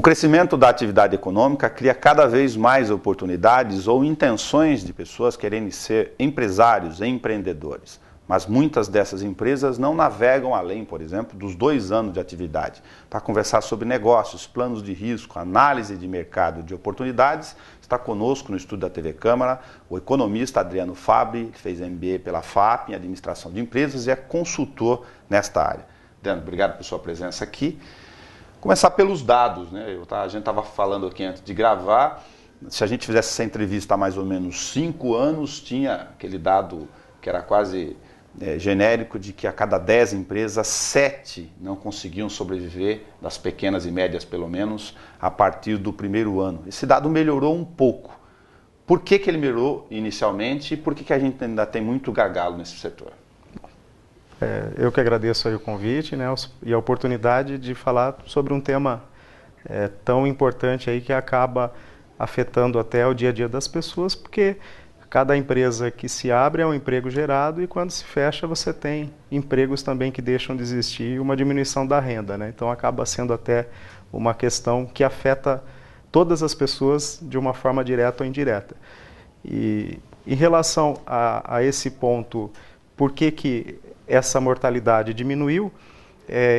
crescimento da atividade econômica cria cada vez mais oportunidades ou intenções de pessoas querendo ser empresários, empreendedores. Mas muitas dessas empresas não navegam além, por exemplo, dos 2 anos de atividade. Para conversar sobre negócios, planos de risco, análise de mercado de oportunidades, está conosco no estúdio da TV Câmara o economista Adriano Fabri, que fez MBA pela FAP em Administração de Empresas e é consultor nesta área. Adriano, obrigado por sua presença aqui. Começar pelos dados, né? A gente estava falando aqui antes de gravar, se a gente fizesse essa entrevista há mais ou menos 5 anos, tinha aquele dado que era quase genérico de que a cada 10 empresas, 7 não conseguiam sobreviver, das pequenas e médias pelo menos, a partir do primeiro ano. Esse dado melhorou um pouco. Por que ele melhorou inicialmente e por que a gente ainda tem muito gargalo nesse setor? Eu que agradeço aí o convite, né, e a oportunidade de falar sobre um tema tão importante aí que acaba afetando até o dia a dia das pessoas, porque cada empresa que se abre é um emprego gerado e quando se fecha você tem empregos também que deixam de existir e uma diminuição da renda, né? Então acaba sendo até uma questão que afeta todas as pessoas de uma forma direta ou indireta. E em relação a esse ponto, por que essa mortalidade diminuiu?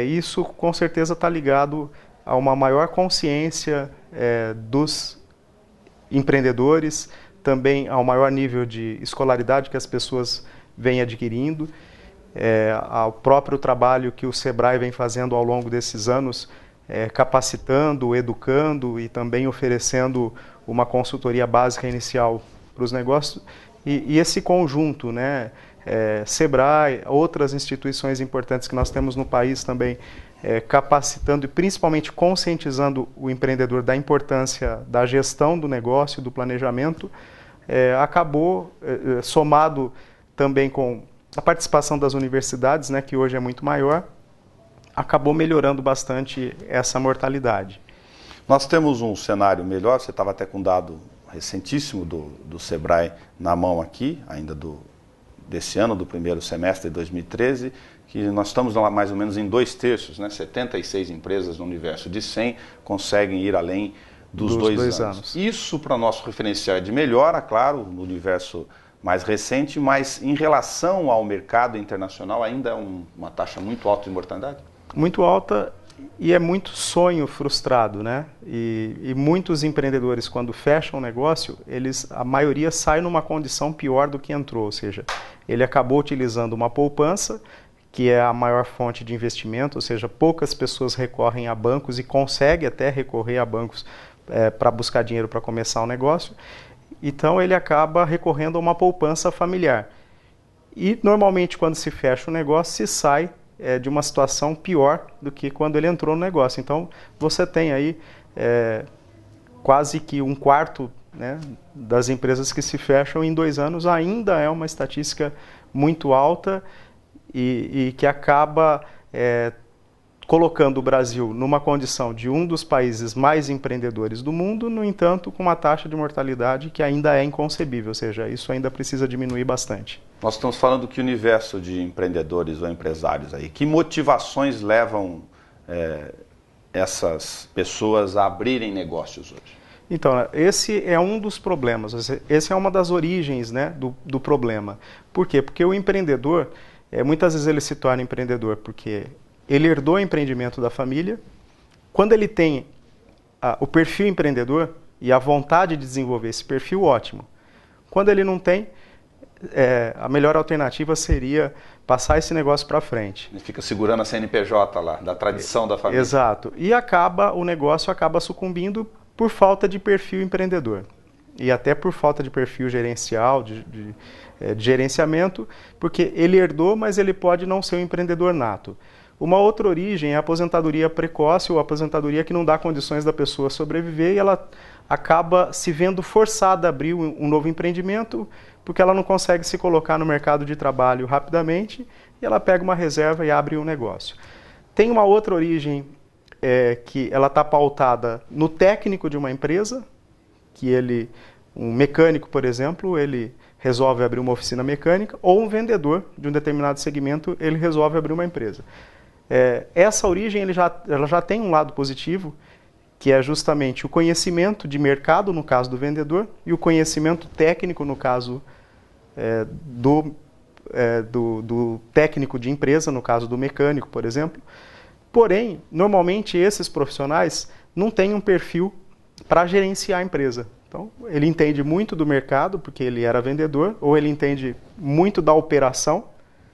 Isso com certeza está ligado a uma maior consciência dos empreendedores, também ao maior nível de escolaridade que as pessoas vêm adquirindo, ao próprio trabalho que o Sebrae vem fazendo ao longo desses anos, capacitando, educando e também oferecendo uma consultoria básica inicial para os negócios. E esse conjunto, né, Sebrae, outras instituições importantes que nós temos no país também, capacitando e principalmente conscientizando o empreendedor da importância da gestão do negócio, do planejamento, acabou, somado também com a participação das universidades, né, que hoje é muito maior, acabou melhorando bastante essa mortalidade. Nós temos um cenário melhor, você estava até com um dado recentíssimo do Sebrae na mão aqui, ainda desse ano, do primeiro semestre de 2013, que nós estamos lá mais ou menos em 2/3, né? 76 empresas no universo de 100 conseguem ir além dos 2 anos. Isso para o nosso referencial é de melhora, claro, no universo mais recente, mas em relação ao mercado internacional ainda é uma taxa muito alta de mortalidade? Muito alta e é muito sonho frustrado, né? E muitos empreendedores, quando fecham o negócio, a maioria sai numa condição pior do que entrou, ou seja, ele acabou utilizando uma poupança, que é a maior fonte de investimento, ou seja, poucas pessoas recorrem a bancos e conseguem até recorrer a bancos para buscar dinheiro para começar o negócio. Então ele acaba recorrendo a uma poupança familiar. E normalmente quando se fecha o negócio, se sai de uma situação pior do que quando ele entrou no negócio. Então você tem aí quase que 1/4, né, das empresas que se fecham em 2 anos, ainda é uma estatística muito alta e que acaba colocando o Brasil numa condição de um dos países mais empreendedores do mundo, no entanto, com uma taxa de mortalidade que ainda é inconcebível, ou seja, isso ainda precisa diminuir bastante. Nós estamos falando que universo de empreendedores ou empresários aí, que motivações levam essas pessoas a abrirem negócios hoje? Então, esse é um dos problemas, essa é uma das origens, né, do problema. Por quê? Porque o empreendedor, muitas vezes ele se torna empreendedor porque ele herdou o empreendimento da família. Quando ele tem o perfil empreendedor e a vontade de desenvolver esse perfil, ótimo. Quando ele não tem, a melhor alternativa seria passar esse negócio para frente. Ele fica segurando a CNPJ lá, da tradição da família. Exato. E o negócio acaba sucumbindo por falta de perfil empreendedor. E até por falta de perfil gerencial, de gerenciamento, porque ele herdou, mas ele pode não ser um empreendedor nato. Uma outra origem é a aposentadoria precoce ou a aposentadoria que não dá condições da pessoa sobreviver e ela acaba se vendo forçada a abrir um novo empreendimento porque ela não consegue se colocar no mercado de trabalho rapidamente e ela pega uma reserva e abre um negócio. Tem uma outra origem que ela está pautada no técnico de uma empresa, que um mecânico, por exemplo, ele resolve abrir uma oficina mecânica, ou um vendedor de um determinado segmento, ele resolve abrir uma empresa. Essa origem ela já tem um lado positivo, que é justamente o conhecimento de mercado, no caso do vendedor, e o conhecimento técnico, no caso do técnico de empresa, no caso do mecânico, por exemplo. Porém, normalmente esses profissionais não têm um perfil para gerenciar a empresa. Então, ele entende muito do mercado, porque ele era vendedor, ou ele entende muito da operação,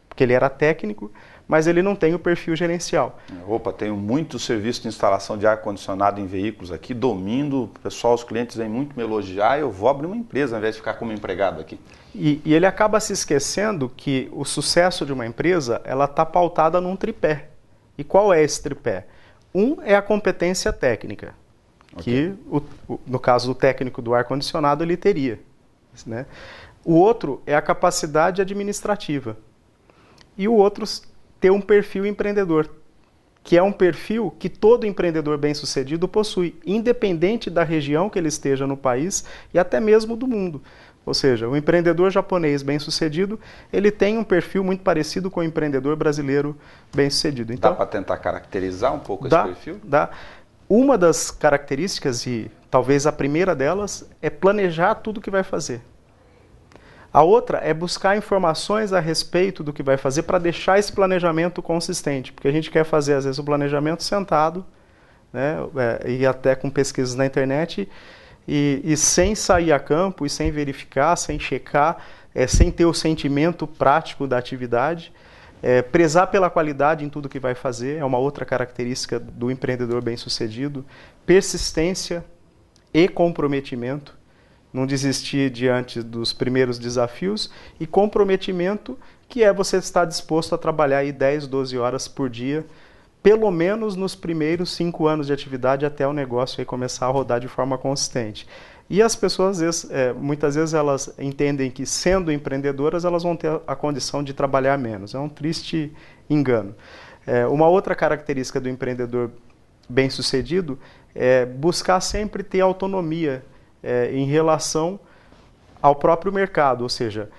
porque ele era técnico, mas ele não tem o perfil gerencial. Opa, tenho muito serviço de instalação de ar-condicionado em veículos aqui, domino, o pessoal, os clientes vêm muito me elogiar, eu vou abrir uma empresa ao invés de ficar como empregado aqui. E ele acaba se esquecendo que o sucesso de uma empresa, ela está pautada num tripé. E qual é esse tripé? Um é a competência técnica, que no caso do técnico do ar-condicionado ele teria, né? O outro é a capacidade administrativa. E o outro ter um perfil empreendedor, que é um perfil que todo empreendedor bem-sucedido possui, independente da região que ele esteja no país e até mesmo do mundo. Ou seja, o empreendedor japonês bem-sucedido, ele tem um perfil muito parecido com o empreendedor brasileiro bem-sucedido. Então, dá para tentar caracterizar um pouco esse perfil? Dá. Uma das características, e talvez a primeira delas, é planejar tudo o que vai fazer. A outra é buscar informações a respeito do que vai fazer para deixar esse planejamento consistente. Porque a gente quer fazer, às vezes, o planejamento sentado, né, e até com pesquisas na internet, e sem sair a campo, e sem verificar, sem checar, sem ter o sentimento prático da atividade. Prezar pela qualidade em tudo que vai fazer é uma outra característica do empreendedor bem-sucedido. Persistência e comprometimento. Não desistir diante dos primeiros desafios. E comprometimento, que é você estar disposto a trabalhar aí 10, 12 horas por dia, pelo menos nos primeiros 5 anos de atividade, até o negócio aí começar a rodar de forma consistente. E as pessoas, muitas vezes, elas entendem que, sendo empreendedoras, elas vão ter a condição de trabalhar menos. É um triste engano. Uma outra característica do empreendedor bem-sucedido é buscar sempre ter autonomia em relação ao próprio mercado, ou seja,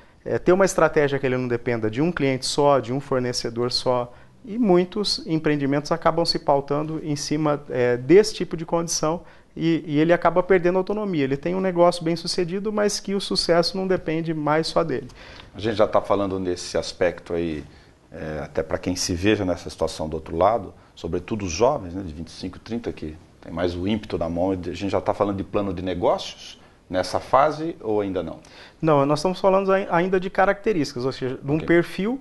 ter uma estratégia que ele não dependa de um cliente só, de um fornecedor só, e muitos empreendimentos acabam se pautando em cima desse tipo de condição, e ele acaba perdendo autonomia. Ele tem um negócio bem sucedido, mas que o sucesso não depende mais só dele. A gente já está falando nesse aspecto aí, até para quem se veja nessa situação do outro lado, sobretudo os jovens, né, de 25, 30, que tem mais o ímpeto na mão. A gente já está falando de plano de negócios nessa fase ou ainda não? Não, nós estamos falando ainda de características, ou seja, de um perfil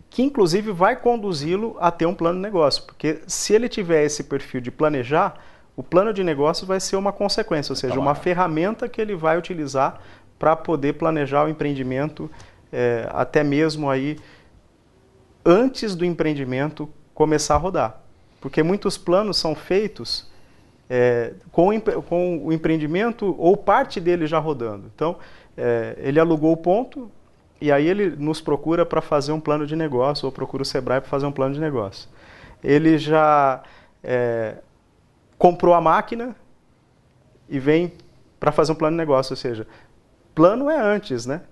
que inclusive vai conduzi-lo a ter um plano de negócio. Porque se ele tiver esse perfil de planejar, o plano de negócio vai ser uma consequência, ou seja, uma ferramenta que ele vai utilizar para poder planejar o empreendimento, até mesmo aí antes do empreendimento começar a rodar. Porque muitos planos são feitos com o empreendimento ou parte dele já rodando. Então, ele alugou o ponto e aí ele nos procura para fazer um plano de negócio, ou procura o Sebrae para fazer um plano de negócio. Ele já comprou a máquina e vem para fazer um plano de negócio, ou seja, plano é antes, né?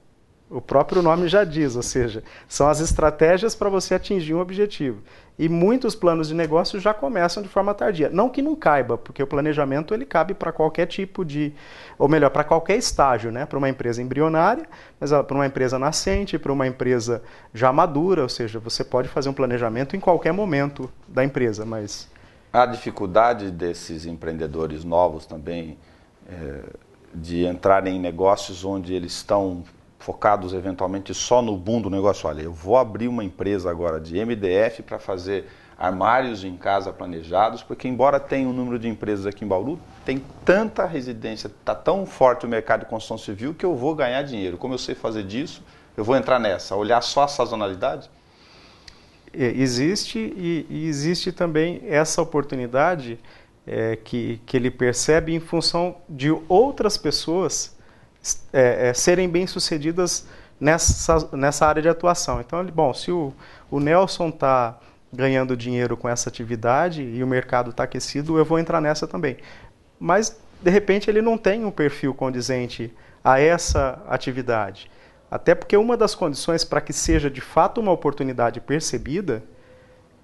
O próprio nome já diz, ou seja, são as estratégias para você atingir um objetivo. E muitos planos de negócio já começam de forma tardia. Não que não caiba, porque o planejamento ele cabe para qualquer tipo de, ou melhor, para qualquer estágio, né? Para uma empresa embrionária, mas para uma empresa nascente, para uma empresa já madura, ou seja, você pode fazer um planejamento em qualquer momento da empresa, mas... A dificuldade desses empreendedores novos também, de entrarem em negócios onde eles estão focados eventualmente só no boom do negócio. Olha, eu vou abrir uma empresa agora de MDF para fazer armários em casa planejados, porque embora tenha um número de empresas aqui em Bauru, tem tanta residência, está tão forte o mercado de construção civil que eu vou ganhar dinheiro. Como eu sei fazer disso, eu vou entrar nessa, olhar só a sazonalidade? Existe, e existe também essa oportunidade que ele percebe em função de outras pessoas serem bem-sucedidas nessa área de atuação. Então, bom, se o Nelson está ganhando dinheiro com essa atividade e o mercado está aquecido, eu vou entrar nessa também. Mas, de repente, ele não tem um perfil condizente a essa atividade. Até porque uma das condições para que seja de fato uma oportunidade percebida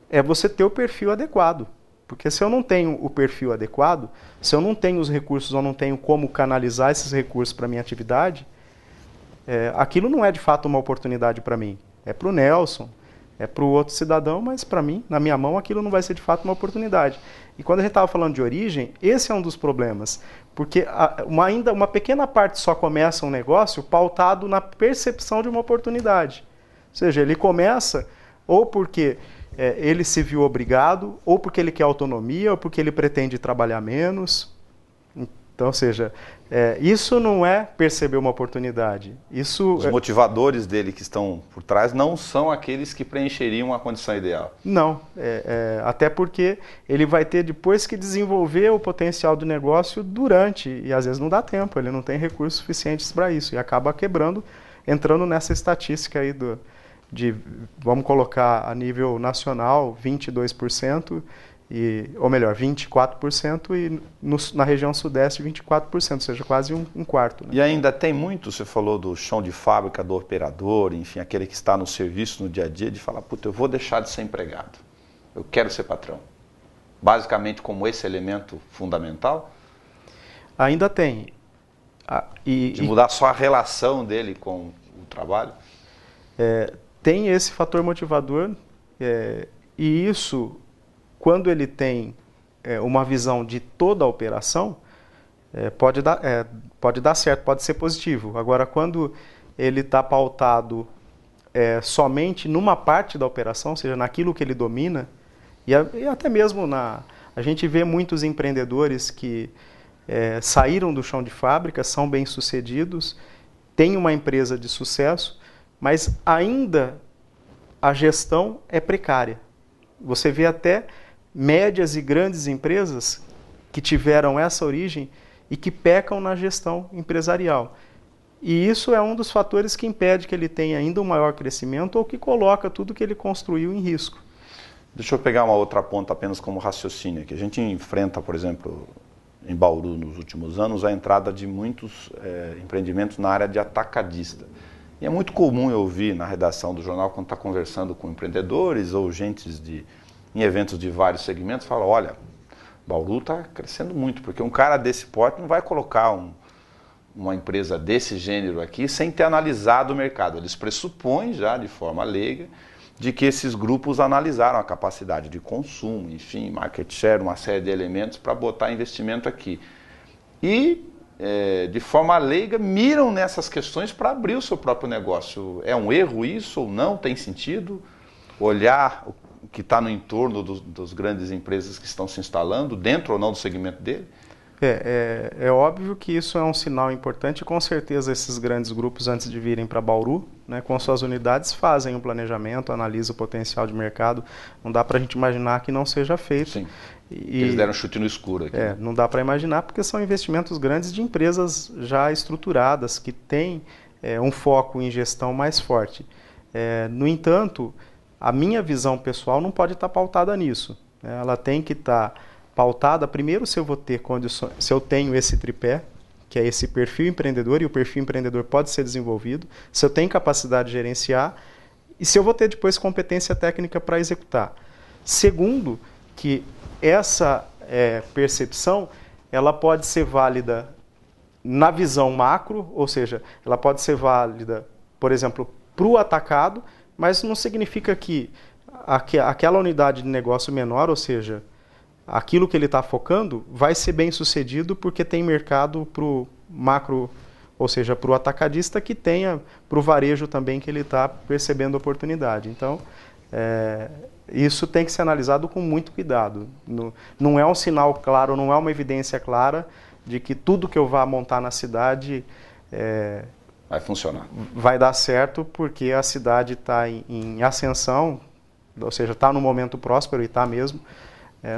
é você ter o perfil adequado. Porque se eu não tenho o perfil adequado, se eu não tenho os recursos ou não tenho como canalizar esses recursos para a minha atividade, aquilo não é de fato uma oportunidade para mim. É para o Nelson, é para o outro cidadão, mas para mim, na minha mão, aquilo não vai ser de fato uma oportunidade. E quando a gente estava falando de origem, esse é um dos problemas. Porque ainda uma pequena parte só começa um negócio pautado na percepção de uma oportunidade. Ou seja, ele começa ou porque ele se viu obrigado, ou porque ele quer autonomia, ou porque ele pretende trabalhar menos. Então, ou seja, isso não é perceber uma oportunidade. Os motivadores dele que estão por trás não são aqueles que preencheriam a condição ideal. Não, até porque ele vai ter depois que desenvolver o potencial do negócio durante, e às vezes não dá tempo, ele não tem recursos suficientes para isso, e acaba quebrando, entrando nessa estatística aí vamos colocar a nível nacional, 22%, ou melhor, 24%, e na região sudeste, 24%, ou seja, quase um quarto. Né? E ainda tem muito, você falou do chão de fábrica, do operador, enfim, aquele que está no serviço, no dia a dia, de falar, puta, eu vou deixar de ser empregado, eu quero ser patrão. Basicamente como esse elemento fundamental? Ainda tem. De mudar só a relação dele com o trabalho? Tem esse fator motivador, e isso, quando ele tem uma visão de toda a operação, pode dar certo, pode ser positivo. Agora, quando ele está pautado somente numa parte da operação, ou seja, naquilo que ele domina, e até mesmo a gente vê muitos empreendedores que saíram do chão de fábrica, são bem-sucedidos, têm uma empresa de sucesso, mas ainda a gestão é precária. Você vê até médias e grandes empresas que tiveram essa origem e que pecam na gestão empresarial. E isso é um dos fatores que impede que ele tenha ainda um maior crescimento ou que coloca tudo que ele construiu em risco. Deixa eu pegar uma outra ponta apenas como raciocínio aqui. A gente enfrenta, por exemplo, em Bauru nos últimos anos, a entrada de muitos empreendimentos na área de atacadista. E é muito comum eu ouvir na redação do jornal, quando está conversando com empreendedores ou gentes em eventos de vários segmentos, fala, olha, Bauru está crescendo muito, porque um cara desse porte não vai colocar uma empresa desse gênero aqui sem ter analisado o mercado. Eles pressupõem já, de forma leiga, de que esses grupos analisaram a capacidade de consumo, enfim, market share, uma série de elementos para botar investimento aqui. E de forma leiga, miram nessas questões para abrir o seu próprio negócio. É um erro isso ou não? Tem sentido? Olhar o que está no entorno das grandes empresas que estão se instalando, dentro ou não do segmento dele? É óbvio que isso é um sinal importante e com certeza esses grandes grupos, antes de virem para Bauru, né, com suas unidades, fazem um planejamento, analisam o potencial de mercado. Não dá para a gente imaginar que não seja feito. Sim. Eles deram um chute no escuro aqui. Não dá para imaginar porque são investimentos grandes de empresas já estruturadas, que têm um foco em gestão mais forte. No entanto, a minha visão pessoal não pode estar pautada nisso. Ela tem que estar pautada, primeiro, se eu vou ter condições, se eu tenho esse tripé, que é esse perfil empreendedor, e o perfil empreendedor pode ser desenvolvido, se eu tenho capacidade de gerenciar, e se eu vou ter depois competência técnica para executar. Segundo, que essa percepção, ela pode ser válida na visão macro, ou seja, ela pode ser válida, por exemplo, para o atacado, mas não significa que aquela unidade de negócio menor, ou seja, aquilo que ele está focando, vai ser bem sucedido porque tem mercado para o macro, ou seja, para o atacadista que tenha para o varejo também que ele está percebendo oportunidade. Então, isso tem que ser analisado com muito cuidado. Não é um sinal claro, não é uma evidência clara de que tudo que eu vá montar na cidade vai funcionar. Vai dar certo porque a cidade está em ascensão, ou seja, está no momento próspero e está mesmo.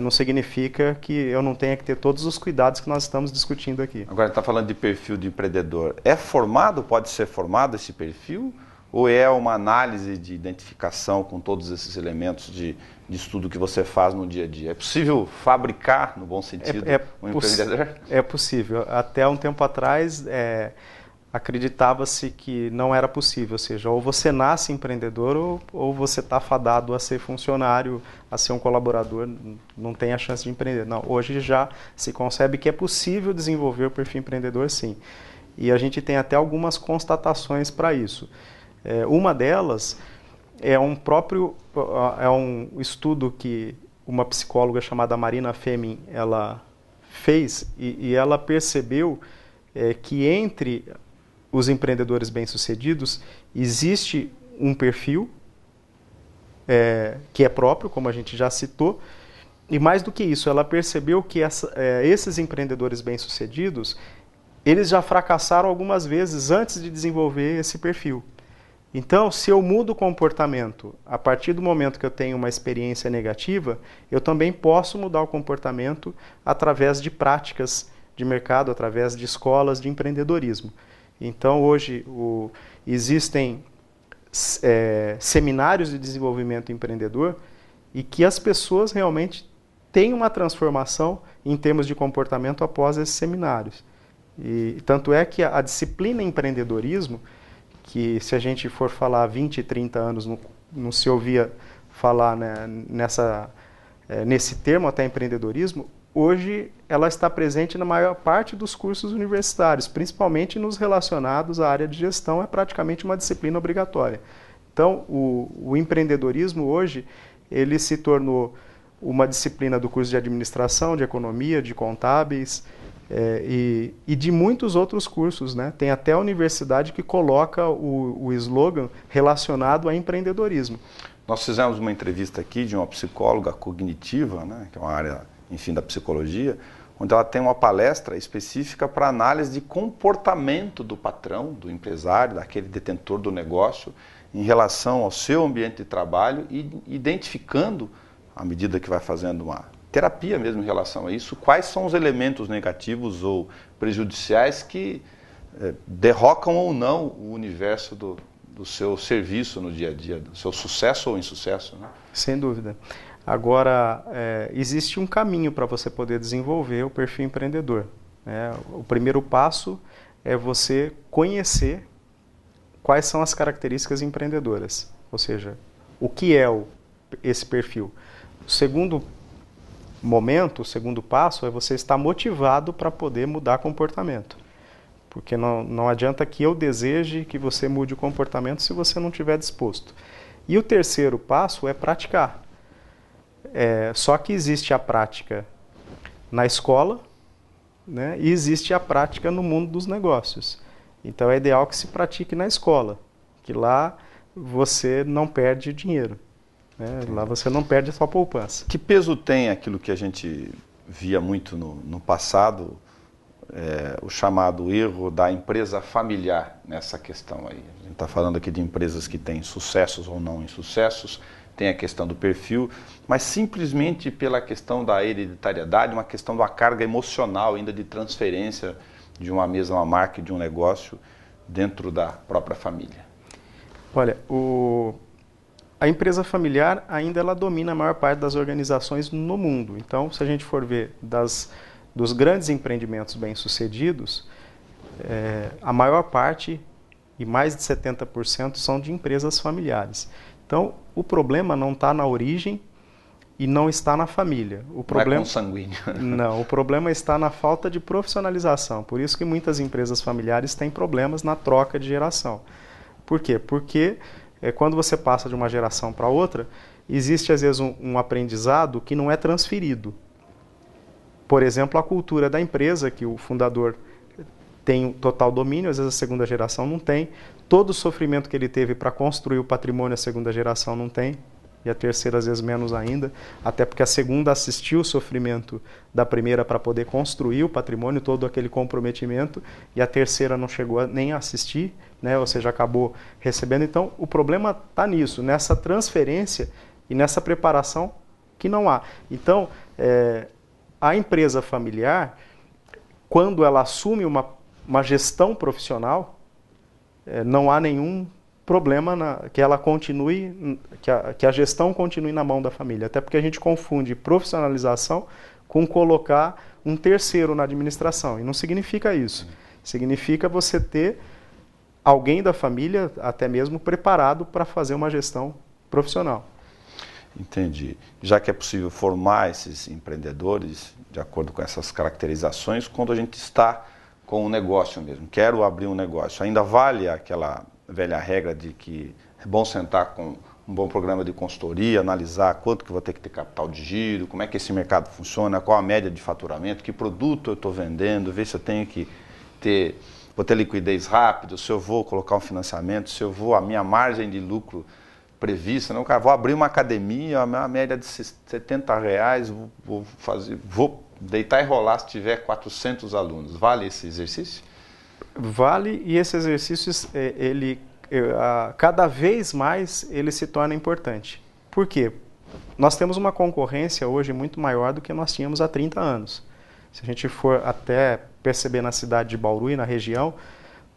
Não significa que eu não tenha que ter todos os cuidados que nós estamos discutindo aqui. Agora, está falando de perfil de empreendedor. É formado, pode ser formado esse perfil? Ou é uma análise de identificação com todos esses elementos de estudo que você faz no dia a dia? É possível fabricar, no bom sentido, um empreendedor? É possível. Até um tempo atrás, acreditava-se que não era possível, ou seja, ou você nasce empreendedor ou você está fadado a ser funcionário, a ser um colaborador, não tem a chance de empreender. Não, hoje já se concebe que é possível desenvolver o perfil empreendedor, sim. E a gente tem até algumas constatações para isso. Uma delas é um estudo que uma psicóloga chamada Marina Femin ela fez e ela percebeu que entre os empreendedores bem-sucedidos existe um perfil que é próprio, como a gente já citou, e mais do que isso, ela percebeu que esses empreendedores bem-sucedidos, eles já fracassaram algumas vezes antes de desenvolver esse perfil. Então, se eu mudo o comportamento, a partir do momento que eu tenho uma experiência negativa, eu também posso mudar o comportamento através de práticas de mercado, através de escolas de empreendedorismo. Então, hoje, existem seminários de desenvolvimento empreendedor e que as pessoas realmente têm uma transformação em termos de comportamento após esses seminários. E tanto é que a disciplina empreendedorismo, que se a gente for falar 20, 30 anos, não se ouvia falar, né, nesse termo até empreendedorismo, hoje ela está presente na maior parte dos cursos universitários, principalmente nos relacionados à área de gestão, é praticamente uma disciplina obrigatória. Então, o empreendedorismo hoje, ele se tornou uma disciplina do curso de administração, de economia, de contábeis e de muitos outros cursos, né? Tem até a universidade que coloca o slogan relacionado a empreendedorismo. Nós fizemos uma entrevista aqui de uma psicóloga cognitiva, né, que é uma área, enfim, da psicologia, onde ela tem uma palestra específica para análise de comportamento do patrão, do empresário, daquele detentor do negócio, em relação ao seu ambiente de trabalho e identificando, à medida que vai fazendo uma terapia mesmo em relação a isso, quais são os elementos negativos ou prejudiciais que derrocam ou não o universo do seu serviço no dia a dia, do seu sucesso ou insucesso, né? Sem dúvida. Agora, existe um caminho para você poder desenvolver o perfil empreendedor, né? O primeiro passo é você conhecer quais são as características empreendedoras, ou seja, o que é esse perfil. O segundo momento, o segundo passo é você estar motivado para poder mudar comportamento. Porque não adianta que eu deseje que você mude o comportamento se você não estiver disposto. E o terceiro passo é praticar. Só que existe a prática na escola, né, e existe a prática no mundo dos negócios. Então é ideal que se pratique na escola, que lá você não perde dinheiro, né? Lá você não perde a sua poupança. Que peso tem aquilo que a gente via muito no passado, o chamado erro da empresa familiar nessa questão aí? A gente está falando aqui de empresas que têm sucessos ou não insucessos, tem a questão do perfil, mas simplesmente pela questão da hereditariedade, uma questão da carga emocional ainda de transferência de uma mesma marca e de um negócio dentro da própria família. Olha, a empresa familiar ainda ela domina a maior parte das organizações no mundo. Então, se a gente for ver dos grandes empreendimentos bem-sucedidos, a maior parte, e mais de 70%, são de empresas familiares. Então, o problema não está na origem e não está na família. Não é consanguíneo. Não, o problema está na falta de profissionalização. Por isso que muitas empresas familiares têm problemas na troca de geração. Por quê? Porque quando você passa de uma geração para outra, existe às vezes um aprendizado que não é transferido. Por exemplo, a cultura da empresa, que o fundador tem total domínio, às vezes a segunda geração não tem. Todo o sofrimento que ele teve para construir o patrimônio, a segunda geração não tem. E a terceira, às vezes, menos ainda. Até porque a segunda assistiu o sofrimento da primeira para poder construir o patrimônio, todo aquele comprometimento. E a terceira não chegou nem a assistir, né? Ou seja, acabou recebendo. Então, o problema está nisso, nessa transferência e nessa preparação que não há. Então, a empresa familiar, quando ela assume uma gestão profissional, não há nenhum problema que ela continue, que a gestão continue na mão da família. Até porque a gente confunde profissionalização com colocar um terceiro na administração. E não significa isso. Significa você ter alguém da família, até mesmo preparado para fazer uma gestão profissional. Entendi. Já que é possível formar esses empreendedores de acordo com essas caracterizações, quando a gente está com um negócio mesmo, quero abrir um negócio, ainda vale aquela velha regra de que é bom sentar com um bom programa de consultoria, analisar quanto que vou ter que ter capital de giro, como é que esse mercado funciona, qual a média de faturamento, que produto eu estou vendendo, ver se eu tenho que vou ter liquidez rápido, se eu vou colocar um financiamento, se eu vou, a minha margem de lucro prevista, não, cara, vou abrir uma academia, a média de R$70, vou deitar e rolar se tiver 400 alunos. Vale esse exercício? Vale, e esse exercício, cada vez mais ele se torna importante. Por quê? Nós temos uma concorrência hoje muito maior do que nós tínhamos há 30 anos. Se a gente for até perceber na cidade de Bauru e na região,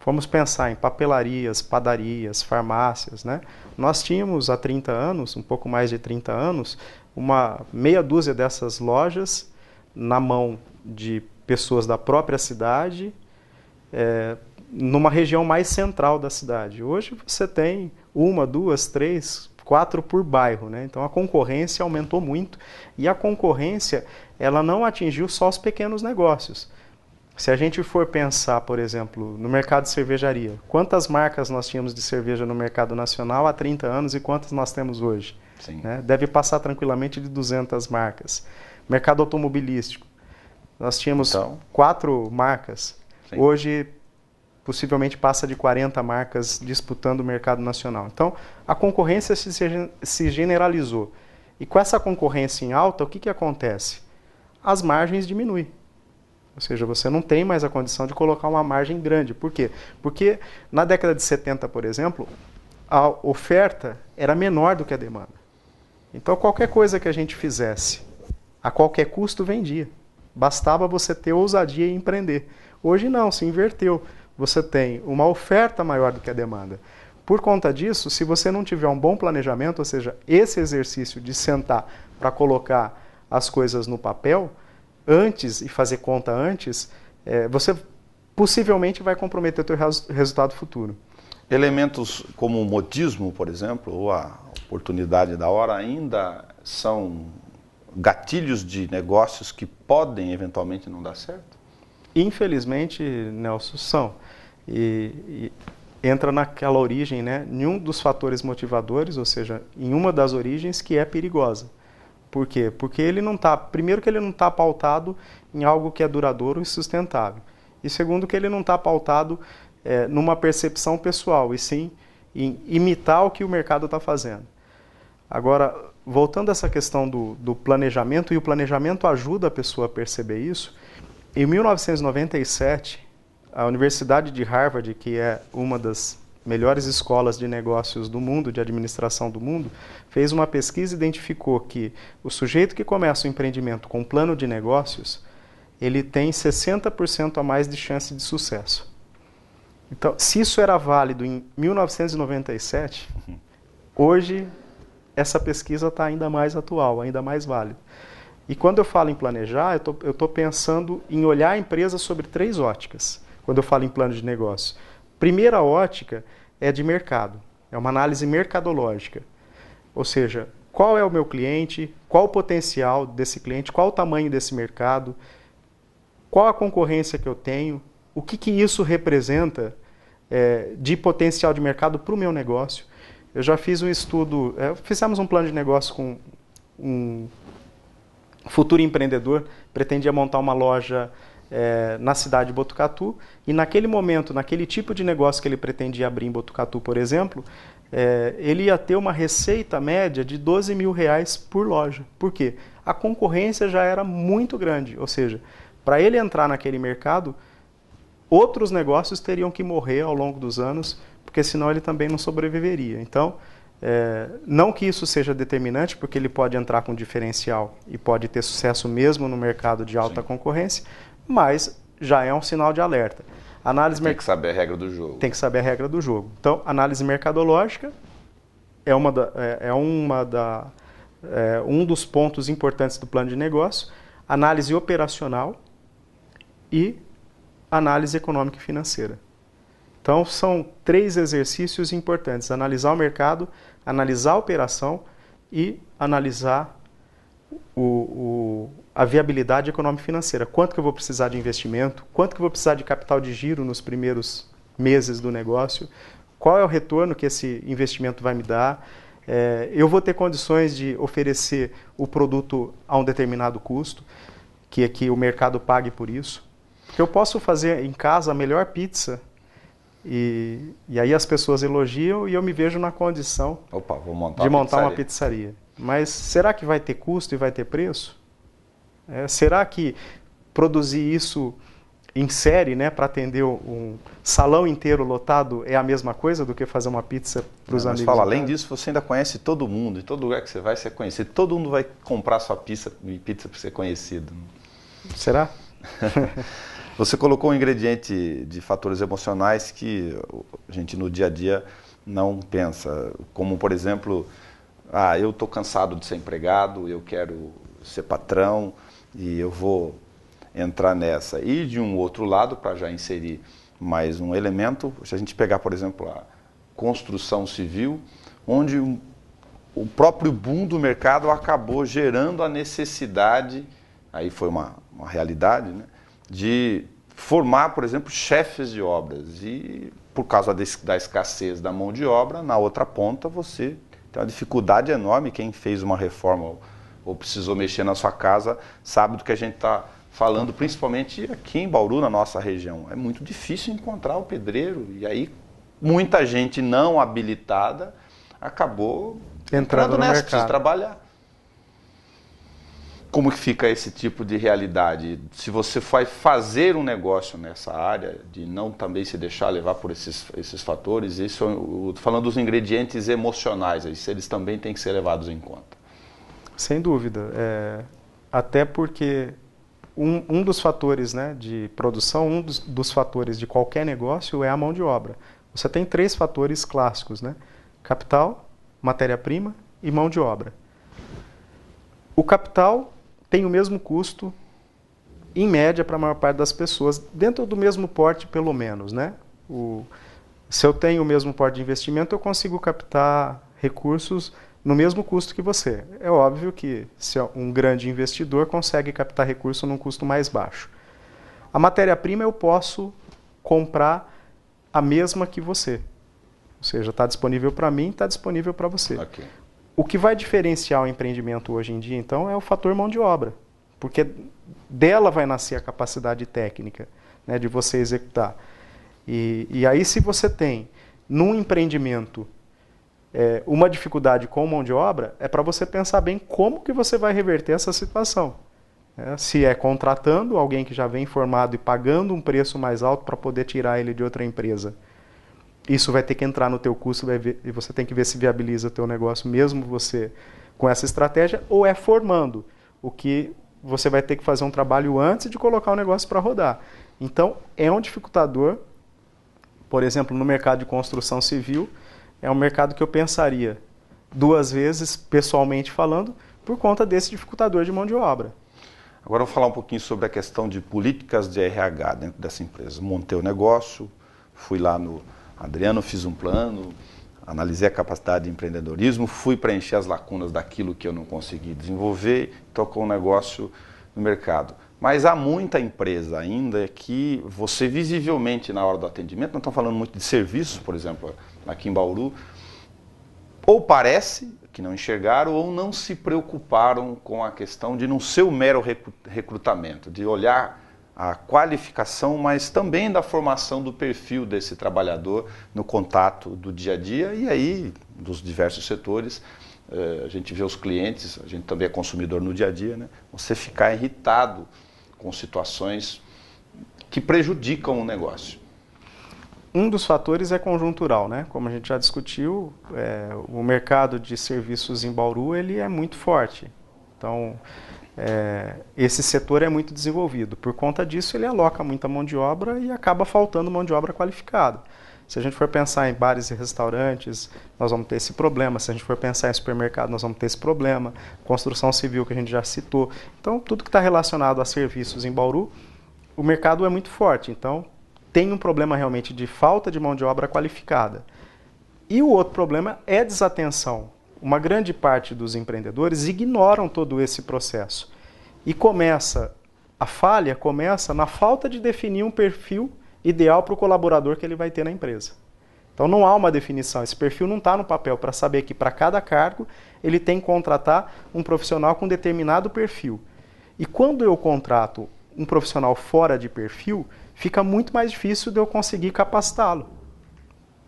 vamos pensar em papelarias, padarias, farmácias, né? Nós tínhamos há 30 anos, um pouco mais de 30 anos, uma meia dúzia dessas lojas na mão de pessoas da própria cidade, numa região mais central da cidade. Hoje você tem 1, 2, 3, 4 por bairro, né? Então a concorrência aumentou muito e a concorrência ela não atingiu só os pequenos negócios. Se a gente for pensar, por exemplo, no mercado de cervejaria, quantas marcas nós tínhamos de cerveja no mercado nacional há 30 anos e quantas nós temos hoje? Sim. Né? Deve passar tranquilamente de 200 marcas. Mercado automobilístico, nós tínhamos 4 marcas. Sim. Hoje, possivelmente, passa de 40 marcas disputando o mercado nacional. Então, a concorrência se generalizou. E com essa concorrência em alta, o que acontece? As margens diminuem. Ou seja, você não tem mais a condição de colocar uma margem grande. Por quê? Porque na década de 70, por exemplo, a oferta era menor do que a demanda. Então, qualquer coisa que a gente fizesse, a qualquer custo, vendia. Bastava você ter ousadia e empreender. Hoje não, se inverteu. Você tem uma oferta maior do que a demanda. Por conta disso, se você não tiver um bom planejamento, ou seja, esse exercício de sentar para colocar as coisas no papel antes e fazer conta antes, você possivelmente vai comprometer o seu resultado futuro. Elementos como o modismo, por exemplo, ou a oportunidade da hora ainda são gatilhos de negócios que podem eventualmente não dar certo? Infelizmente, Nelson, são. E entra naquela origem, né, em um dos fatores motivadores, ou seja, em uma das origens que é perigosa. Por quê? Porque ele não está, primeiro que ele não está pautado em algo que é duradouro e sustentável. E segundo que ele não está pautado numa percepção pessoal, e sim em imitar o que o mercado está fazendo. Agora, voltando a essa questão do planejamento, e o planejamento ajuda a pessoa a perceber isso, em 1997, a Universidade de Harvard, que é uma das melhores escolas de negócios do mundo, de administração do mundo, fez uma pesquisa e identificou que o sujeito que começa o empreendimento com plano de negócios, ele tem 60% a mais de chance de sucesso. Então, se isso era válido em 1997, hoje essa pesquisa está ainda mais atual, ainda mais válida. E quando eu falo em planejar, eu estou pensando em olhar a empresa sobre 3 óticas, quando eu falo em plano de negócio. Primeira ótica é de mercado, é uma análise mercadológica. Ou seja, qual é o meu cliente, qual o potencial desse cliente, qual o tamanho desse mercado, qual a concorrência que eu tenho, o que isso representa de potencial de mercado para o meu negócio. Eu já fiz um estudo, fizemos um plano de negócio com um futuro empreendedor, pretendia montar uma loja na cidade de Botucatu, e naquele momento, naquele tipo de negócio que ele pretendia abrir em Botucatu, por exemplo, ele ia ter uma receita média de R$12 mil por loja. Por quê? A concorrência já era muito grande, ou seja, para ele entrar naquele mercado, outros negócios teriam que morrer ao longo dos anos, porque senão ele também não sobreviveria. Então, não que isso seja determinante, porque ele pode entrar com diferencial e pode ter sucesso mesmo no mercado de alta concorrência, mas já é um sinal de alerta. Tem que saber a regra do jogo. Tem que saber a regra do jogo. Então, análise mercadológica um dos pontos importantes do plano de negócio, análise operacional e análise econômica e financeira. Então, são 3 exercícios importantes: analisar o mercado, analisar a operação e analisar a viabilidade econômico-financeira. Quanto que eu vou precisar de investimento, quanto que eu vou precisar de capital de giro nos primeiros meses do negócio, qual é o retorno que esse investimento vai me dar, eu vou ter condições de oferecer o produto a um determinado custo, que aqui o mercado pague por isso. Porque eu posso fazer em casa a melhor pizza e aí as pessoas elogiam e eu me vejo na condição de montar uma pizzaria. Mas será que vai ter custo e vai ter preço? Será que produzir isso em série, né, para atender um salão inteiro lotado é a mesma coisa do que fazer uma pizza para os amigos? Além disso, você ainda conhece todo mundo. Em todo lugar que você vai, você é conhecido. Todo mundo vai comprar sua pizza para ser conhecido. Será? Você colocou um ingrediente de fatores emocionais que a gente no dia a dia não pensa. Como, por exemplo, eu estou cansado de ser empregado, eu quero ser patrão e eu vou entrar nessa. E de um outro lado, para já inserir mais um elemento, se a gente pegar, por exemplo, a construção civil, onde o próprio boom do mercado acabou gerando a necessidade, aí foi uma realidade, né, de formar, por exemplo, chefes de obras. E por causa da escassez da mão de obra, na outra ponta você tem uma dificuldade enorme. Quem fez uma reforma ou precisou mexer na sua casa sabe do que a gente está falando, principalmente aqui em Bauru, na nossa região. É muito difícil encontrar o pedreiro, e aí muita gente não habilitada acabou entrando nessa, precisa trabalhar. Como que fica esse tipo de realidade? Se você vai fazer um negócio nessa área, de não também se deixar levar por esses fatores, isso, falando dos ingredientes emocionais, eles também têm que ser levados em conta. Sem dúvida. Até porque um dos fatores, né, de produção, um dos fatores de qualquer negócio é a mão de obra. Você tem 3 fatores clássicos, né? Capital, matéria-prima e mão de obra. O capital tem o mesmo custo, em média, para a maior parte das pessoas, dentro do mesmo porte, pelo menos, né? Se eu tenho o mesmo porte de investimento, eu consigo captar recursos no mesmo custo que você. É óbvio que se um grande investidor consegue captar recurso num custo mais baixo. A matéria-prima eu posso comprar a mesma que você. Ou seja, está disponível para mim, está disponível para você. Okay. O que vai diferenciar o empreendimento hoje em dia, então, é o fator mão de obra. Porque dela vai nascer a capacidade técnica, né, de você executar. E aí, se você tem, num empreendimento, uma dificuldade com mão de obra, é para você pensar bem como que você vai reverter essa situação. Se é contratando alguém que já vem formado e pagando um preço mais alto para poder tirar ele de outra empresa. Isso vai ter que entrar no teu custo e você tem que ver se viabiliza o teu negócio, mesmo você com essa estratégia, ou é formando, o que você vai ter que fazer um trabalho antes de colocar o negócio para rodar. Então, é um dificultador. Por exemplo, no mercado de construção civil, é um mercado que eu pensaria 2 vezes, pessoalmente falando, por conta desse dificultador de mão de obra. Agora eu vou falar um pouquinho sobre a questão de políticas de RH dentro dessa empresa. Montei o negócio, fui lá no Adriano, fiz um plano, analisei a capacidade de empreendedorismo, fui preencher as lacunas daquilo que eu não consegui desenvolver, tocou um negócio no mercado. Mas há muita empresa ainda que você visivelmente na hora do atendimento, não estamos falando muito de serviços, por exemplo, aqui em Bauru, ou parece que não enxergaram ou não se preocuparam com a questão de não ser o mero recrutamento, de olhar a qualificação, mas também da formação do perfil desse trabalhador no contato do dia a dia e aí dos diversos setores. A gente vê os clientes, a gente também é consumidor no dia a dia, né? Você ficar irritado com situações que prejudicam o negócio. Um dos fatores é conjuntural, né? Como a gente já discutiu, o mercado de serviços em Bauru ele é muito forte. Então, esse setor é muito desenvolvido. Por conta disso, ele aloca muita mão de obra e acaba faltando mão de obra qualificada. Se a gente for pensar em bares e restaurantes, nós vamos ter esse problema. Se a gente for pensar em supermercado, nós vamos ter esse problema. Construção civil, que a gente já citou. Então, tudo que está relacionado a serviços em Bauru, o mercado é muito forte. Então, tem um problema realmente de falta de mão de obra qualificada. E o outro problema é desatenção. Uma grande parte dos empreendedores ignoram todo esse processo. E a falha começa na falta de definir um perfil ideal para o colaborador que ele vai ter na empresa. Então não há uma definição, esse perfil não está no papel para saber que para cada cargo ele tem que contratar um profissional com determinado perfil. E quando eu contrato um profissional fora de perfil, fica muito mais difícil de eu conseguir capacitá-lo.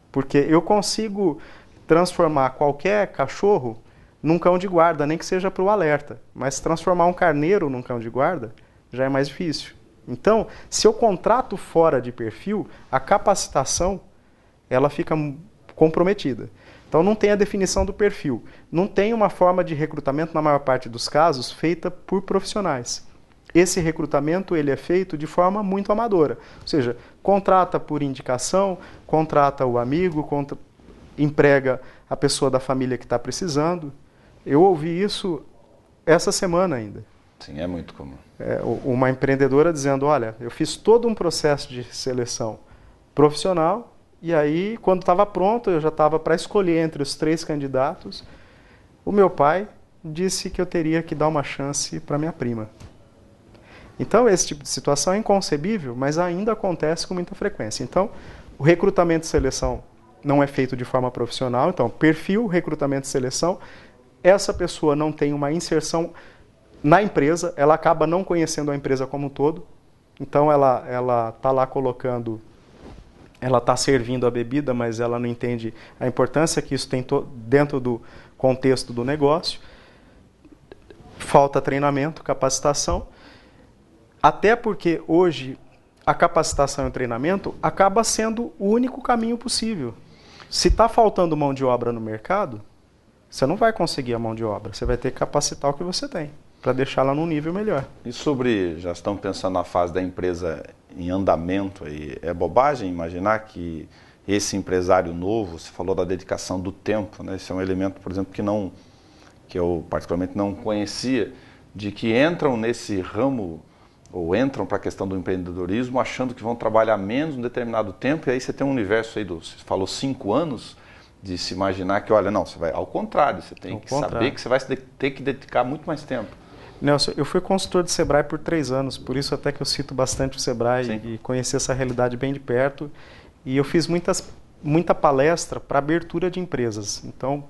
Porque eu consigo transformar qualquer cachorro num cão de guarda, nem que seja para o alerta. Mas transformar um carneiro num cão de guarda já é mais difícil. Então, se eu contrato fora de perfil, a capacitação ela fica comprometida. Então não tem a definição do perfil. Não tem uma forma de recrutamento, na maior parte dos casos, feita por profissionais. Esse recrutamento ele é feito de forma muito amadora. Ou seja, contrata por indicação, contrata o amigo, emprega a pessoa da família que está precisando. Eu ouvi isso essa semana ainda. Sim, é muito comum. Uma empreendedora dizendo, olha, eu fiz todo um processo de seleção profissional e aí, quando estava pronto, eu já estava para escolher entre os 3 candidatos, o meu pai disse que eu teria que dar uma chance para minha prima. Então, esse tipo de situação é inconcebível, mas ainda acontece com muita frequência. Então, o recrutamento e seleção não é feito de forma profissional. Então, perfil, recrutamento e seleção, essa pessoa não tem uma inserção na empresa, ela acaba não conhecendo a empresa como um todo. Então, ela está lá colocando, ela está servindo a bebida, mas ela não entende a importância que isso tem dentro do contexto do negócio. Falta treinamento, capacitação. Até porque hoje a capacitação e o treinamento acaba sendo o único caminho possível. Se está faltando mão de obra no mercado, você não vai conseguir a mão de obra. Você vai ter que capacitar o que você tem, para deixá-la num nível melhor. E sobre, já estamos pensando na fase da empresa em andamento, aí, é bobagem imaginar que esse empresário novo, você falou da dedicação do tempo, né? Esse é um elemento, por exemplo, que eu particularmente não conhecia, de que entram nesse ramo ou entram para a questão do empreendedorismo achando que vão trabalhar menos um determinado tempo, e aí você tem um universo aí, você falou 5 anos, de se imaginar que, olha, não, você vai, ao contrário, você tem que saber que você vai ter que dedicar muito mais tempo. Nelson, eu fui consultor de Sebrae por 3 anos, por isso até que eu cito bastante o Sebrae. Sim. E conheci essa realidade bem de perto, e eu fiz muita palestra para abertura de empresas. Então,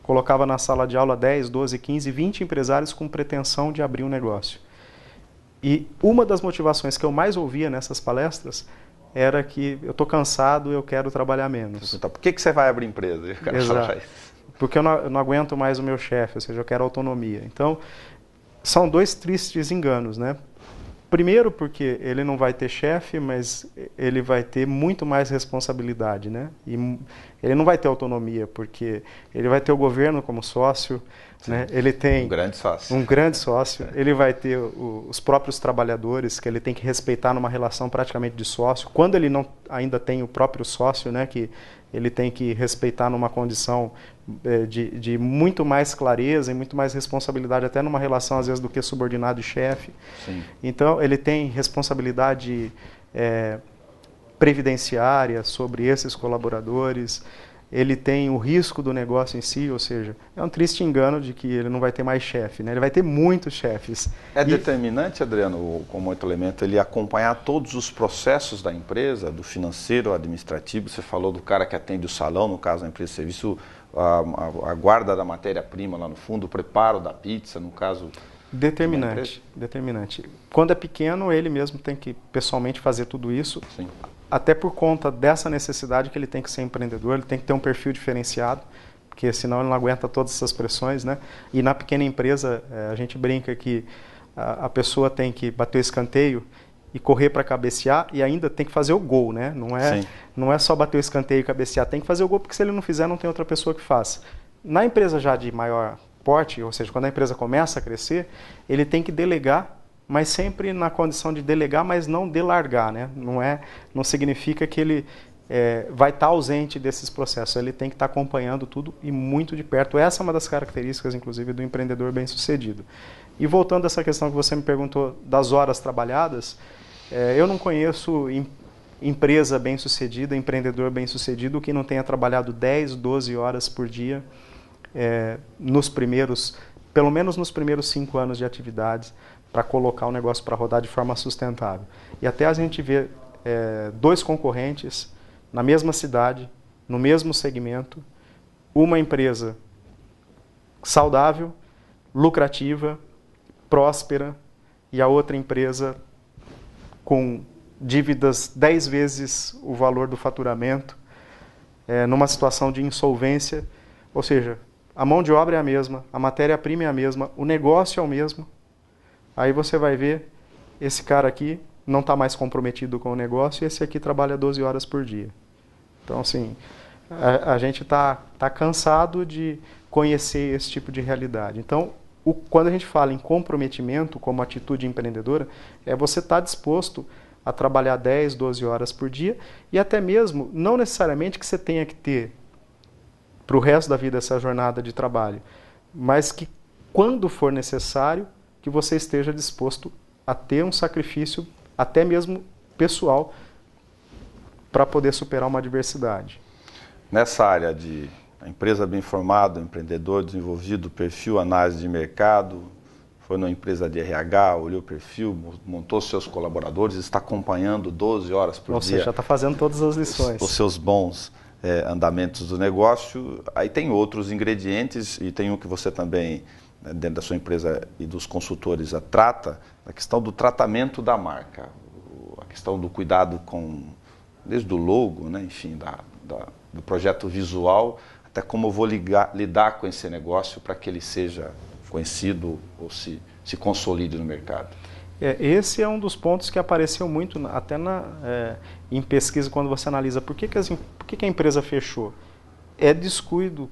colocava na sala de aula 10, 12, 15, 20 empresários com pretensão de abrir um negócio. E uma das motivações que eu mais ouvia nessas palestras era que eu estou cansado, eu quero trabalhar menos. Então, por que você vai abrir empresa? Exato. Porque eu não aguento mais o meu chefe, ou seja, eu quero autonomia. Então, são 2 tristes enganos, né? Primeiro porque ele não vai ter chefe, mas ele vai ter muito mais responsabilidade, né? E ele não vai ter autonomia, porque ele vai ter o governo como sócio, né? Ele tem um grande sócio, ele vai ter os próprios trabalhadores que ele tem que respeitar numa relação praticamente de sócio. Quando ele não ainda tem o próprio sócio, né, que ele tem que respeitar numa condição de muito mais clareza e muito mais responsabilidade, até numa relação às vezes do que subordinado e chefe. Sim. Então ele tem responsabilidade previdenciária sobre esses colaboradores. Ele tem o risco do negócio em si, ou seja, é um triste engano de que ele não vai ter mais chefe, né? Ele vai ter muitos chefes. É determinante, Adriano, como outro elemento, ele acompanhar todos os processos da empresa, do financeiro, administrativo. Você falou do cara que atende o salão, no caso da empresa de serviço, a guarda da matéria-prima lá no fundo, o preparo da pizza, no caso... Determinante. Quando é pequeno, ele mesmo tem que pessoalmente fazer tudo isso. Sim. Até por conta dessa necessidade que ele tem que ser empreendedor, ele tem que ter um perfil diferenciado, porque senão ele não aguenta todas essas pressões, né? E na pequena empresa, a gente brinca que a pessoa tem que bater o escanteio e correr para cabecear e ainda tem que fazer o gol, né? Não é só bater o escanteio e cabecear, tem que fazer o gol, porque se ele não fizer, não tem outra pessoa que faça. Na empresa já de maior porte, ou seja, quando a empresa começa a crescer, ele tem que delegar, mas sempre na condição de delegar, mas não delargar, né? Não significa que ele vai estar ausente desses processos, ele tem que estar acompanhando tudo e muito de perto. Essa é uma das características, inclusive, do empreendedor bem-sucedido. E voltando a essa questão que você me perguntou das horas trabalhadas, eu não conheço empresa bem-sucedida, empreendedor bem-sucedido que não tenha trabalhado 10, 12 horas por dia pelo menos nos primeiros 5 anos de atividades, para colocar o negócio para rodar de forma sustentável. E até a gente vê 2 concorrentes na mesma cidade, no mesmo segmento, uma empresa saudável, lucrativa, próspera, e a outra empresa com dívidas 10 vezes o valor do faturamento, numa situação de insolvência, ou seja, a mão de obra é a mesma, a matéria-prima é a mesma, o negócio é o mesmo. Aí você vai ver, esse cara aqui não está mais comprometido com o negócio e esse aqui trabalha 12 horas por dia. Então, assim, a gente está cansado de conhecer esse tipo de realidade. Então, quando a gente fala em comprometimento como atitude empreendedora, é você estar disposto a trabalhar 10, 12 horas por dia e até mesmo, não necessariamente que você tenha que ter para o resto da vida essa jornada de trabalho, mas que quando for necessário, que você esteja disposto a ter um sacrifício, até mesmo pessoal, para poder superar uma adversidade. Nessa área de empresa bem formada, empreendedor desenvolvido, perfil, análise de mercado, foi numa empresa de RH, olhou o perfil, montou seus colaboradores, está acompanhando 12 horas por dia. Você já está fazendo todas as lições. Os seus bons andamentos do negócio. Aí tem outros ingredientes e tem um que você também, dentro da sua empresa e dos consultores, trata, a questão do tratamento da marca, a questão do cuidado com, desde o logo, né, enfim, do projeto visual, até como eu vou lidar com esse negócio para que ele seja conhecido ou se consolide no mercado. Esse é um dos pontos que apareceu muito até em pesquisa, quando você analisa por que a empresa fechou. É descuido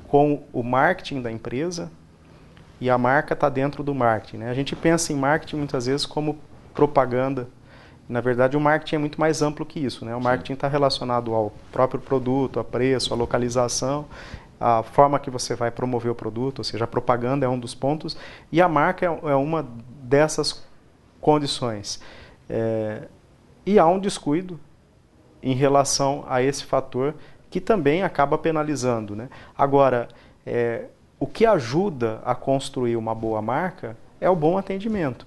com o marketing da empresa e a marca está dentro do marketing, né? A gente pensa em marketing muitas vezes como propaganda. Na verdade, o marketing é muito mais amplo que isso, né? O marketing está relacionado ao próprio produto, a preço, a localização, a forma que você vai promover o produto, ou seja, a propaganda é um dos pontos e a marca é uma dessas condições. E há um descuido em relação a esse fator que também acaba penalizando, né? Agora, o que ajuda a construir uma boa marca é o bom atendimento.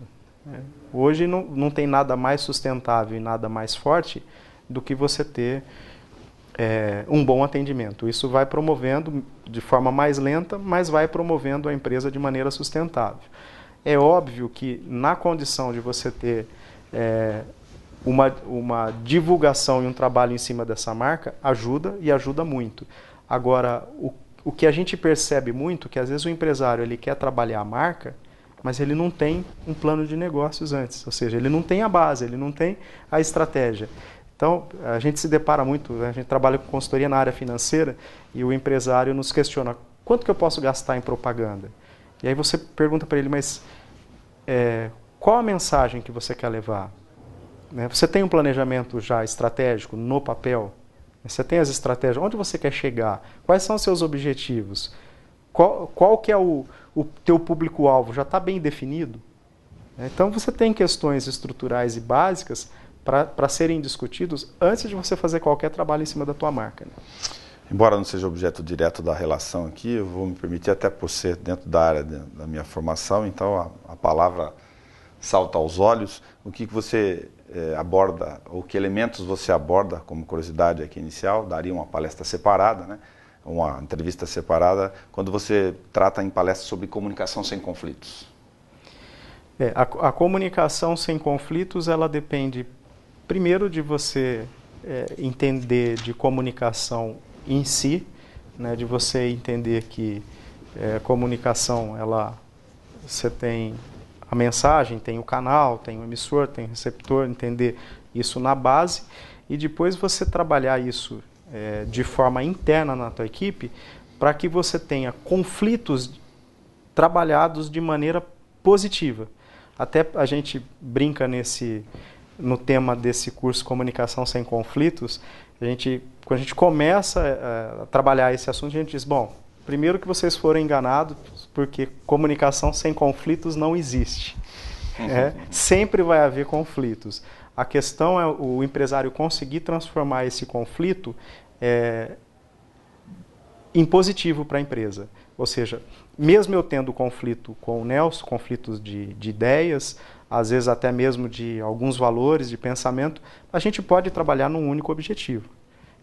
Hoje não tem nada mais sustentável e nada mais forte do que você ter um bom atendimento. Isso vai promovendo de forma mais lenta, mas vai promovendo a empresa de maneira sustentável. É óbvio que na condição de você ter uma divulgação e um trabalho em cima dessa marca, ajuda e ajuda muito. Agora, o que a gente percebe muito, que às vezes o empresário ele quer trabalhar a marca, mas ele não tem um plano de negócios antes, ou seja, ele não tem a base, ele não tem a estratégia. Então, a gente se depara muito, né? A gente trabalha com consultoria na área financeira e o empresário nos questiona, quanto que eu posso gastar em propaganda? E aí você pergunta para ele, mas qual a mensagem que você quer levar? Né? Você tem um planejamento já estratégico no papel? Você tem as estratégias? Onde você quer chegar? Quais são os seus objetivos? Qual que é o teu público-alvo? Já está bem definido? Então você tem questões estruturais e básicas para serem discutidos antes de você fazer qualquer trabalho em cima da tua marca. Né? Embora não seja objeto direto da relação aqui, eu vou me permitir, até por ser dentro da área da minha formação, então a palavra salta aos olhos. O que você aborda, ou que elementos você aborda, como curiosidade aqui inicial, daria uma palestra separada, né? Uma entrevista separada, quando você trata em palestra sobre comunicação sem conflitos? A comunicação sem conflitos, ela depende, primeiro, de você entender de comunicação em si, né, de você entender que comunicação, você tem a mensagem, tem o canal, tem o emissor, tem o receptor, entender isso na base, e depois você trabalhar isso de forma interna na tua equipe, para que você tenha conflitos trabalhados de maneira positiva. Até a gente brinca no tema desse curso Comunicação Sem Conflitos, quando a gente começa a trabalhar esse assunto, a gente diz, bom, primeiro que vocês foram enganados, porque comunicação sem conflitos não existe. sempre vai haver conflitos. A questão é o empresário conseguir transformar esse conflito em positivo para a empresa. Ou seja, mesmo eu tendo conflito com o Nelson, conflitos de ideias, às vezes até mesmo de alguns valores de pensamento, a gente pode trabalhar num único objetivo.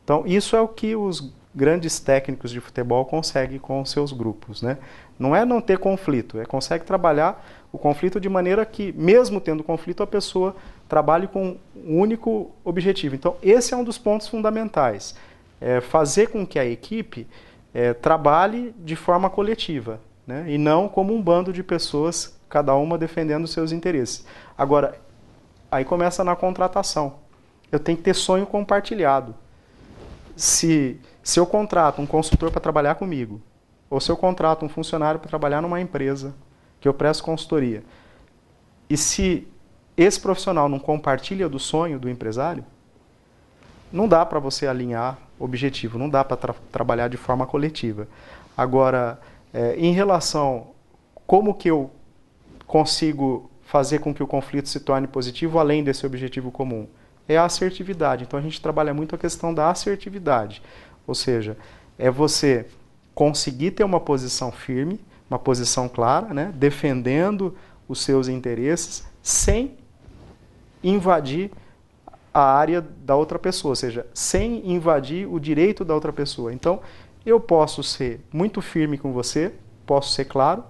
Então, isso é o que os grandes técnicos de futebol conseguem com os seus grupos, né? Não é não ter conflito, consegue trabalhar o conflito de maneira que, mesmo tendo conflito, a pessoa trabalhe com um único objetivo. Então, esse é um dos pontos fundamentais. Fazer com que a equipe trabalhe de forma coletiva, né? E não como um bando de pessoas, cada uma defendendo os seus interesses. Agora, aí começa na contratação. Eu tenho que ter sonho compartilhado. Se eu contrato um consultor para trabalhar comigo, ou se eu contrato um funcionário para trabalhar numa empresa que eu presto consultoria, e se esse profissional não compartilha do sonho do empresário, não dá para você alinhar objetivo, não dá para trabalhar de forma coletiva. Agora, em relação a como que eu consigo fazer com que o conflito se torne positivo, além desse objetivo comum, é a assertividade. Então a gente trabalha muito a questão da assertividade, ou seja, é você conseguir ter uma posição firme, uma posição clara, né, defendendo os seus interesses, sem invadir a área da outra pessoa, ou seja, sem invadir o direito da outra pessoa. Então, eu posso ser muito firme com você, posso ser claro,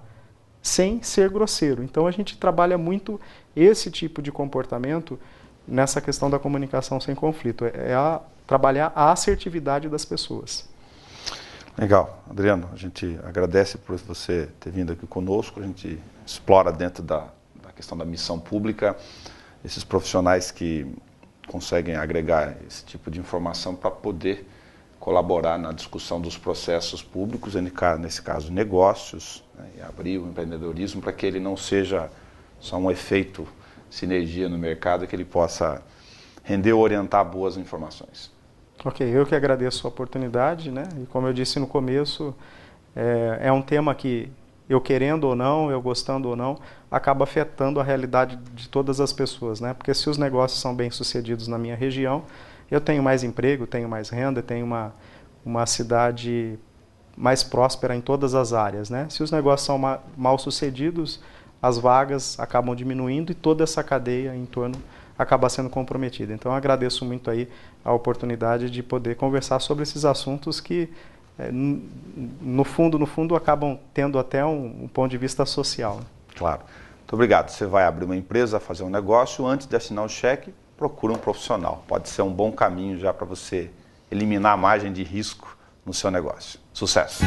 sem ser grosseiro. Então, a gente trabalha muito esse tipo de comportamento nessa questão da comunicação sem conflito. Trabalhar a assertividade das pessoas. Legal. Adriano, a gente agradece por você ter vindo aqui conosco. A gente explora dentro da questão da missão pública esses profissionais que conseguem agregar esse tipo de informação para poder colaborar na discussão dos processos públicos, nesse caso negócios, né, e abrir o empreendedorismo para que ele não seja só um efeito sinergia no mercado, que ele possa render ou orientar boas informações. Ok, eu que agradeço a oportunidade, né? E como eu disse no começo, é um tema que eu querendo ou não, eu gostando ou não, acaba afetando a realidade de todas as pessoas, né? Porque se os negócios são bem-sucedidos na minha região, eu tenho mais emprego, tenho mais renda, tenho uma cidade mais próspera em todas as áreas, né? Se os negócios são mal-sucedidos, as vagas acabam diminuindo e toda essa cadeia em torno acaba sendo comprometida. Então, eu agradeço muito aí a oportunidade de poder conversar sobre esses assuntos que, no fundo, acabam tendo até um ponto de vista social. Claro. Muito obrigado. Você vai abrir uma empresa, fazer um negócio, antes de assinar o cheque, procura um profissional. Pode ser um bom caminho já para você eliminar a margem de risco no seu negócio. Sucesso!